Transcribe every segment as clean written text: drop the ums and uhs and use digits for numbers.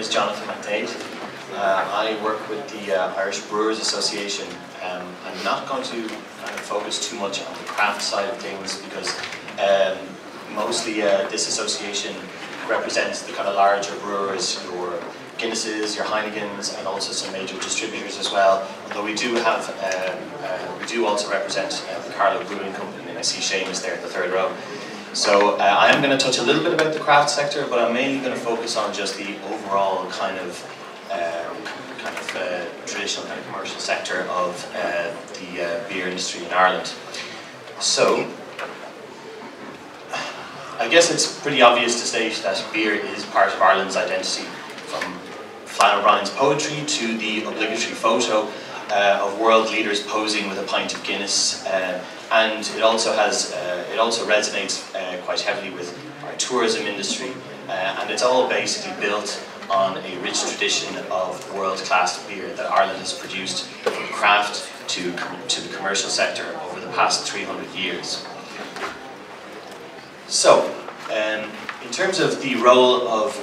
is Johnathan McDade. I work with the Irish Brewers Association. I'm not going to kind of focus too much on the craft side of things because mostly this association represents the kind of larger brewers, your Guinnesses, your Heinekens, and also some major distributors as well. Although we do have, we do also represent the Carlo Brewing Company, and I see Seamus there in the third row. So I am going to touch a little bit about the craft sector, but I'm mainly going to focus on just the overall kind of traditional kind of commercial sector of the beer industry in Ireland. So I guess it's pretty obvious to state that beer is part of Ireland's identity, from Flann O'Brien's poetry to the obligatory photo of world leaders posing with a pint of Guinness, and it also has, it also resonates quite heavily with our tourism industry, and it's all basically built on a rich tradition of world-class beer that Ireland has produced from craft to the commercial sector over the past 300 years. So, in terms of the role of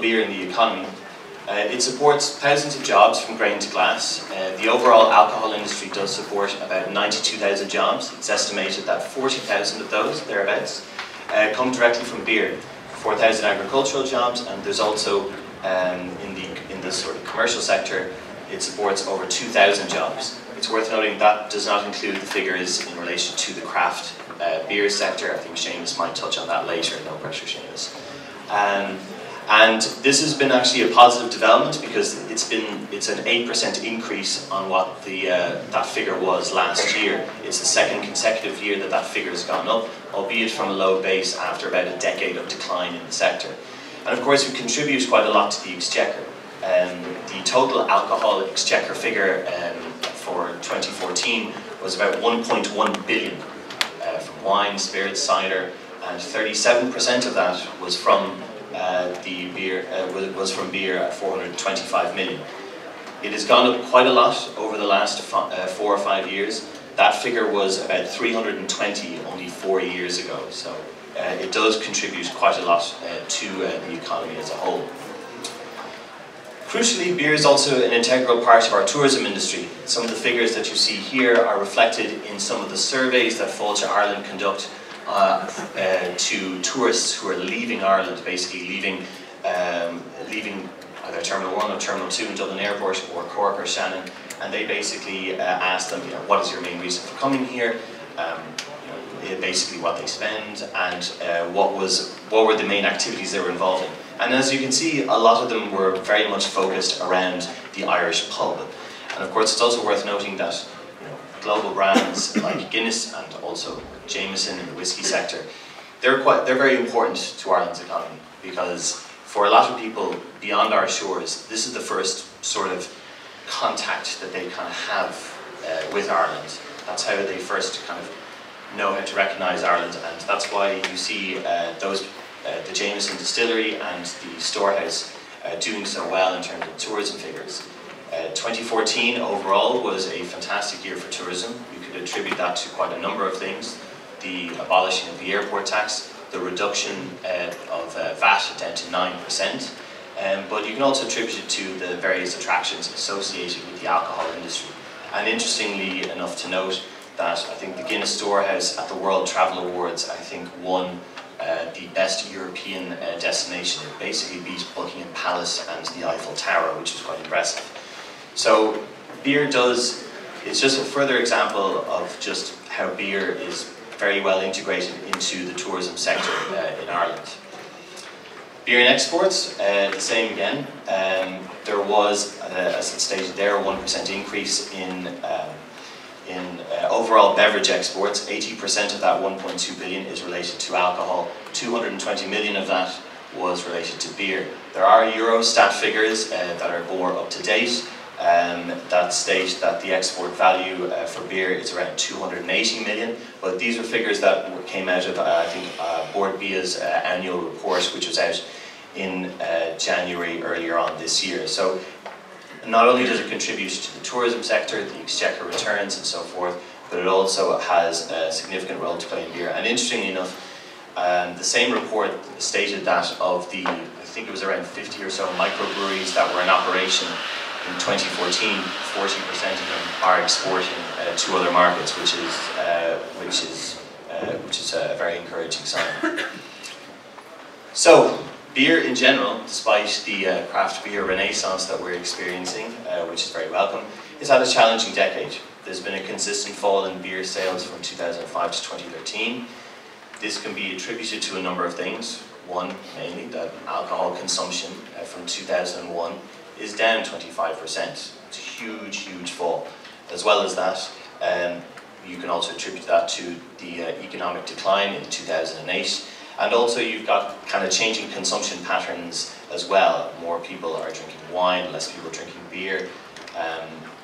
beer in the economy, it supports thousands of jobs from grain to glass. The overall alcohol industry does support about 92,000 jobs. It's estimated that 40,000 of those, thereabouts, come directly from beer. 4,000 agricultural jobs, and there's also in the sort of commercial sector, it supports over 2,000 jobs. It's worth noting that does not include the figures in relation to the craft beer sector. I think Seamus might touch on that later. No pressure, Seamus. And this has been actually a positive development because it's an 8% increase on what that figure was last year. It's the second consecutive year that that figure has gone up, albeit from a low base after about a decade of decline in the sector. And of course, it contributes quite a lot to the exchequer. The total alcohol exchequer figure for 2014 was about 1.1 billion from wine, spirits, cider, and 37% of that was from the beer beer at 425 million. It has gone up quite a lot over the last 4 or 5 years. That figure was about 320 only 4 years ago. So it does contribute quite a lot to the economy as a whole. Crucially, beer is also an integral part of our tourism industry. Some of the figures that you see here are reflected in some of the surveys that Fáilte Ireland conduct to tourists who are leaving Ireland, basically leaving either Terminal 1 or Terminal 2 in Dublin Airport, or Cork or Shannon, and they basically ask them, what is your main reason for coming here? Basically what they spend, and what were the main activities they were involved in. And as you can see, a lot of them were very much focused around the Irish pub. And of course, it's also worth noting that global brands like Guinness and also Jameson in the whiskey sector, they're very important to Ireland's economy, because for a lot of people beyond our shores, this is the first sort of contact that they kind of have with Ireland. That's how they first kind of know how to recognise Ireland, and that's why you see the Jameson distillery and the storehouse doing so well in terms of tourism figures. 2014 overall was a fantastic year for tourism. You could attribute that to quite a number of things: the abolishing of the airport tax, the reduction of VAT down to 9%, but you can also attribute it to the various attractions associated with the alcohol industry. And interestingly enough to note that I think the Guinness Storehouse at the World Travel Awards, I think, won the best European destination. It basically beat Buckingham Palace and the Eiffel Tower, which is quite impressive. So beer it's just a further example of just how beer is very well integrated into the tourism sector in Ireland. Beer and exports, the same again. There was, as it stated there, a 1% increase in overall beverage exports. 80% of that 1.2 billion is related to alcohol. 220 million of that was related to beer. There are Eurostat figures that are more up to date that state that the export value for beer is around 280 million, but these are figures that came out of, I think, Board Bia's annual report, which was out in January earlier on this year. So not only does it contribute to the tourism sector, the exchequer returns and so forth, but it also has a significant role to play in beer. And interestingly enough, The same report stated that of the, I think it was around 50 or so microbreweries that were in operation in 2014, 40% of them are exporting to other markets, which is a very encouraging sign. So, beer in general, despite the craft beer renaissance that we're experiencing, which is very welcome, has had a challenging decade. There's been a consistent fall in beer sales from 2005 to 2013. This can be attributed to a number of things. One, mainly, that alcohol consumption from 2001 is down 25%. It's a huge, huge fall. As well as that, you can also attribute that to the economic decline in 2008. And also you've got kind of changing consumption patterns as well. More people are drinking wine, less people drinking beer.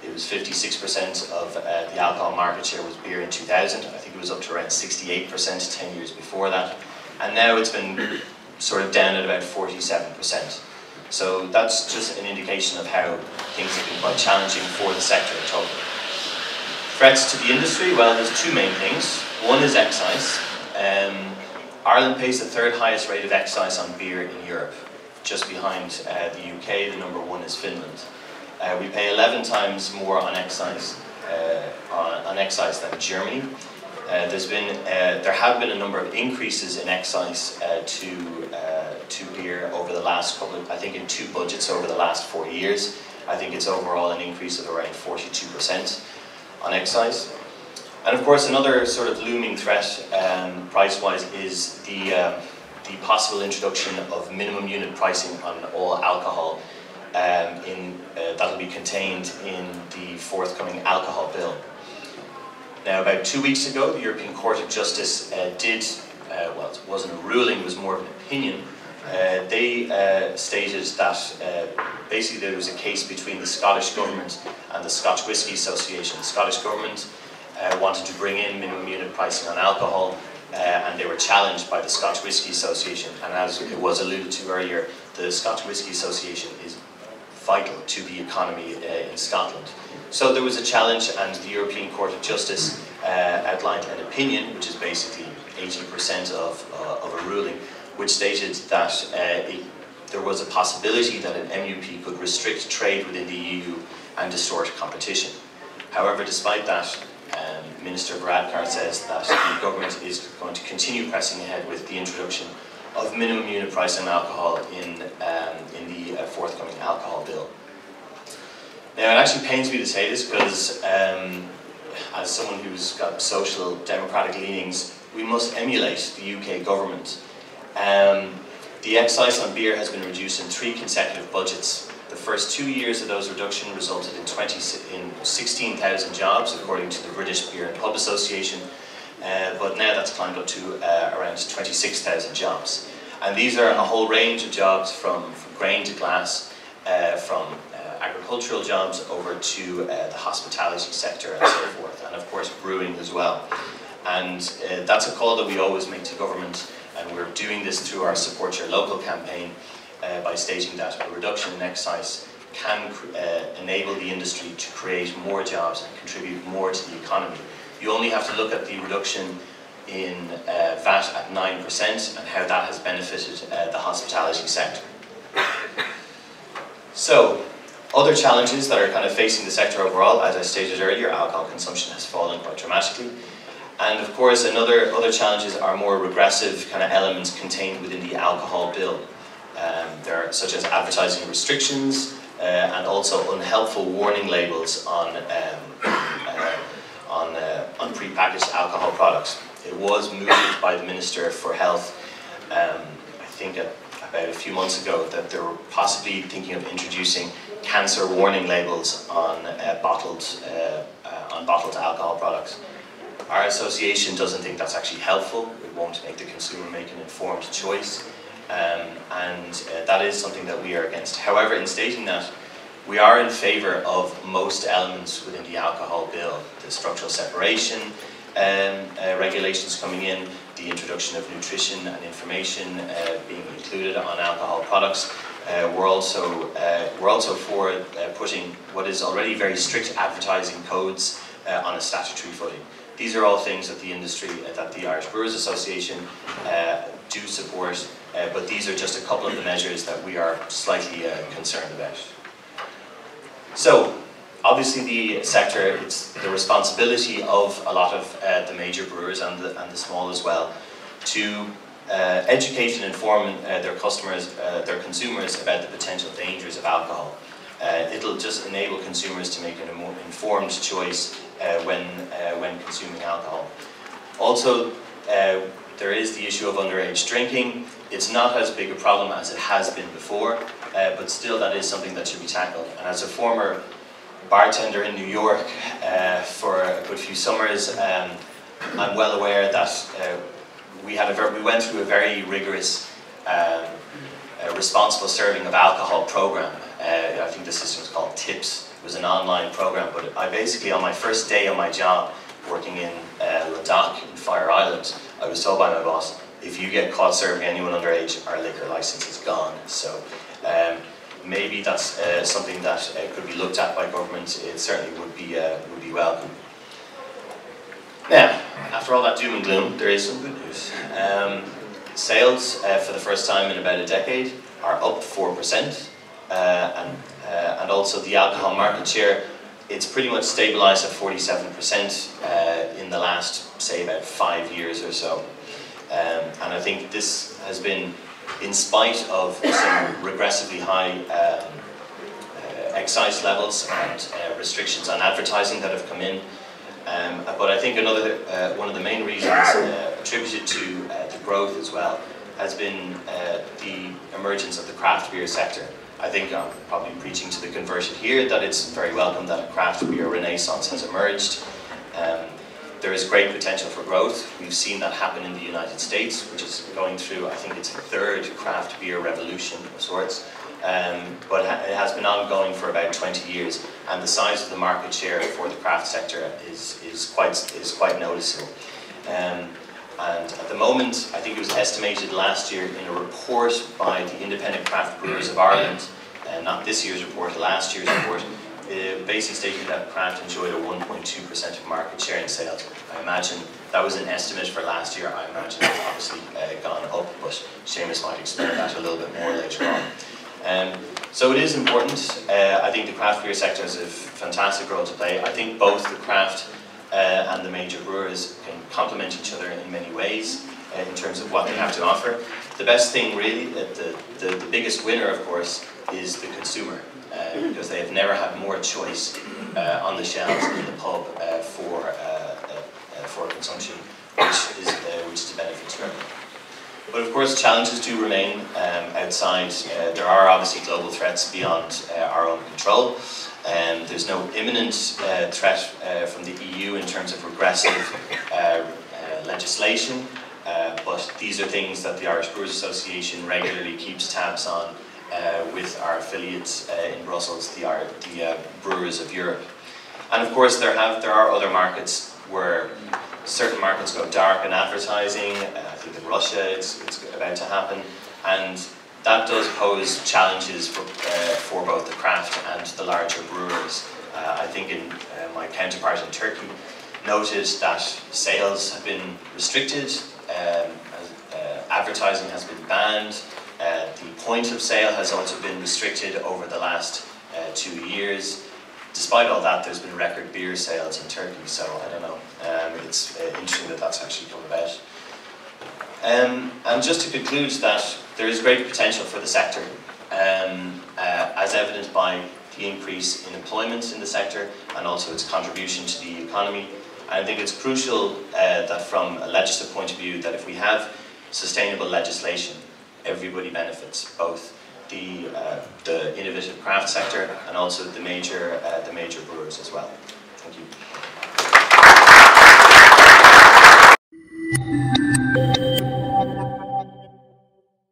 It was 56% of the alcohol market share was beer in 2000. I think it was up to around 68% 10 years before that. And now it's been sort of down at about 47%. So that's just an indication of how things have been quite challenging for the sector in total. Threats to the industry, well, there's two main things. One is excise. Ireland pays the third highest rate of excise on beer in Europe. Just behind the UK, the number one is Finland. We pay 11 times more on excise than Germany. There have been a number of increases in excise to beer over the last I think in 2 budgets over the last 4 years. I think it's overall an increase of around 42% on excise. And of course, another sort of looming threat, price-wise, is the possible introduction of minimum unit pricing on all alcohol that'll be contained in the forthcoming alcohol bill. Now, about 2 weeks ago, the European Court of Justice well, it wasn't a ruling, it was more of an opinion. They stated that basically there was a case between the Scottish Government and the Scotch Whisky Association. The Scottish Government wanted to bring in minimum unit pricing on alcohol, and they were challenged by the Scotch Whisky Association. And as it was alluded to earlier, the Scotch Whisky Association is vital to the economy in Scotland. So there was a challenge, and the European Court of Justice outlined an opinion, which is basically 80% of a ruling, which stated that there was a possibility that an MUP could restrict trade within the EU and distort competition. However, despite that, Minister Varadkar says that the government is going to continue pressing ahead with the introduction of minimum unit price on alcohol in the forthcoming alcohol bill. Now, it actually pains me to say this because, as someone who's got social democratic leanings, we must emulate the UK government. The excise on beer has been reduced in 3 consecutive budgets. The first 2 years of those reductions resulted in 16,000 jobs, according to the British Beer and Pub Association, but now that's climbed up to around 26,000 jobs. And these are a whole range of jobs from grain to glass, from agricultural jobs over to the hospitality sector and so forth, and of course brewing as well. And that's a call that we always make to government, and we're doing this through our Support Your Local campaign by stating that a reduction in excise can enable the industry to create more jobs and contribute more to the economy. You only have to look at the reduction in VAT at 9% and how that has benefited the hospitality sector. So, other challenges that are kind of facing the sector overall, as I stated earlier, alcohol consumption has fallen quite dramatically. And of course, other challenges are more regressive kind of elements contained within the alcohol bill. There are such as advertising restrictions and also unhelpful warning labels on prepackaged alcohol products. It was moved by the Minister for Health, I think about a few months ago, that they were possibly thinking of introducing cancer warning labels on bottled alcohol products. Our association doesn't think that's actually helpful. It won't make the consumer make an informed choice, and that is something that we are against. However, in stating that, we are in favour of most elements within the alcohol bill. The structural separation regulations coming in, the introduction of nutrition and information being included on alcohol products. We're also for putting what is already very strict advertising codes on a statutory footing. These are all things that the industry, that the Irish Brewers Association do support, but these are just a couple of the measures that we are slightly concerned about. So, obviously the sector, it's the responsibility of a lot of the major brewers and the small as well, to educate and inform their customers, their consumers about the potential dangers of alcohol. It'll just enable consumers to make a more informed choice when consuming alcohol. Also, there is the issue of underage drinking. It's not as big a problem as it has been before, but still that is something that should be tackled. And as a former bartender in New York for a good few summers, I'm well aware that we went through a very rigorous responsible serving of alcohol program. I think the system was called TIPS. It was an online program, but I basically, on my first day on my job working in Ladakh in Fire Island, I was told by my boss, if you get caught serving anyone underage, our liquor license is gone. So maybe that's something that could be looked at by government. It certainly would be welcome. Now, after all that doom and gloom, there is some good news. Sales for the first time in about a decade are up 4%, and also the alcohol market share, it's pretty much stabilised at 47% in the last, say, about 5 years or so. And I think this has been in spite of some regressively high excise levels and restrictions on advertising that have come in. But I think one of the main reasons attributed to the growth as well has been the emergence of the craft beer sector. I think I'm probably preaching to the converted here that it's very welcome that a craft beer renaissance has emerged. There is great potential for growth. We've seen that happen in the United States, which is going through, I think, its third craft beer revolution of sorts. But it has been ongoing for about 20 years, and the size of the market share for the craft sector is quite noticeable. And at the moment, I think it was estimated last year in a report by the Independent Craft Brewers of Ireland, not this year's report, last year's report, basically stated that craft enjoyed a 1.2% of market share in sales. I imagine that was an estimate for last year. I imagine it's obviously gone up, but Seamus might explain that a little bit more later on. So it is important. I think the craft beer sector has a fantastic role to play. I think both the craft and the major brewers can complement each other in many ways in terms of what they have to offer. The best thing really, the biggest winner of course, is the consumer, because they have never had more choice on the shelves in the pub for consumption, which is a benefit to everyone. But of course challenges do remain outside. There are obviously global threats beyond our own control. There's no imminent threat from the EU in terms of regressive legislation, but these are things that the Irish Brewers Association regularly keeps tabs on with our affiliates in Brussels, the Brewers of Europe. And of course there are other markets where certain markets go dark in advertising. I think in Russia it's about to happen, and that does pose challenges for both the craft and the larger brewers. I think my counterpart in Turkey noted that sales have been restricted, advertising has been banned, the point of sale has also been restricted over the last 2 years. Despite all that, there's been record beer sales in Turkey, so I don't know, it's interesting that that's actually come about. And just to conclude that there is great potential for the sector, as evidenced by the increase in employment in the sector and also its contribution to the economy. I think it's crucial that from a legislative point of view that if we have sustainable legislation, everybody benefits, both the innovative craft sector and also the major brewers as well. Thank you.